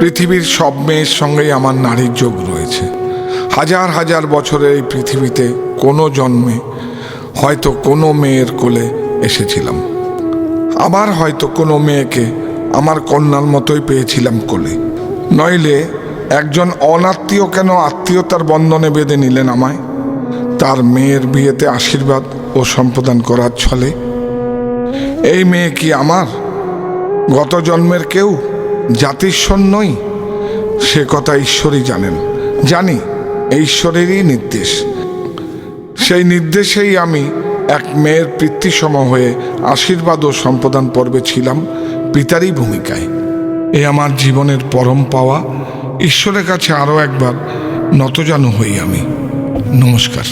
পৃথিবীর সব মেয়ের সঙ্গেই আমার নারীর যোগ রয়েছে। হাজার হাজার বছরের এই পৃথিবীতে কোনো জন্মে হয়তো কোনো মেয়ের কোলে এসেছিলাম, আবার হয়তো কোনো মেয়েকে আমার কন্যার মতোই পেয়েছিলাম কোলে। নইলে একজন অনাত্মীয় কেন আত্মীয়তার বন্ধনে বেঁধে নিলেন আমায়, তার মেয়ের বিয়েতে আশীর্বাদ ও সম্প্রদান করার ছলে? এই মেয়ে কি আমার গত জন্মের কেউ, জাতিস্বর নই? সে কথা ঈশ্বরই জানেন। জানি ঈশ্বরেরই নির্দেশ। সেই নির্দেশেই আমি এক মেয়ের পিতৃসম হয়ে আশীর্বাদ ও সম্প্রদান পর্বে ছিলাম পিতারই ভূমিকায়। এ আমার জীবনের পরম পাওয়া। ঈশ্বরের কাছে আরও একবার নতজানু হই আমি। নমস্কার।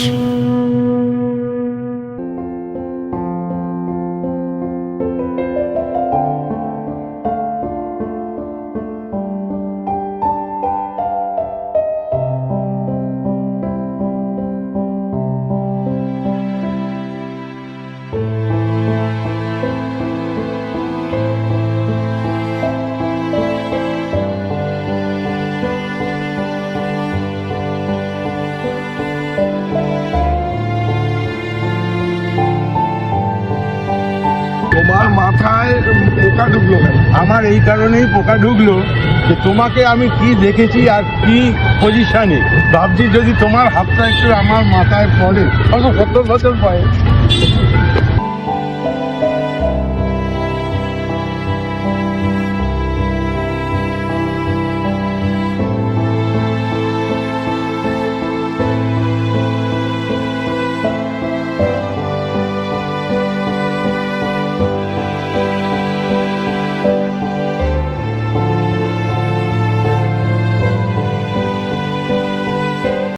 তোমার মাথায় পোকা ঢুকলো কেন? আমার এই কারণেই পোকা ঢুকলো যে তোমাকে আমি কি দেখেছি আর কি পজিশনে ভাবছি, যদি তোমার হাতটা একটু আমার মাথায় পড়ে, 70 বছর পরে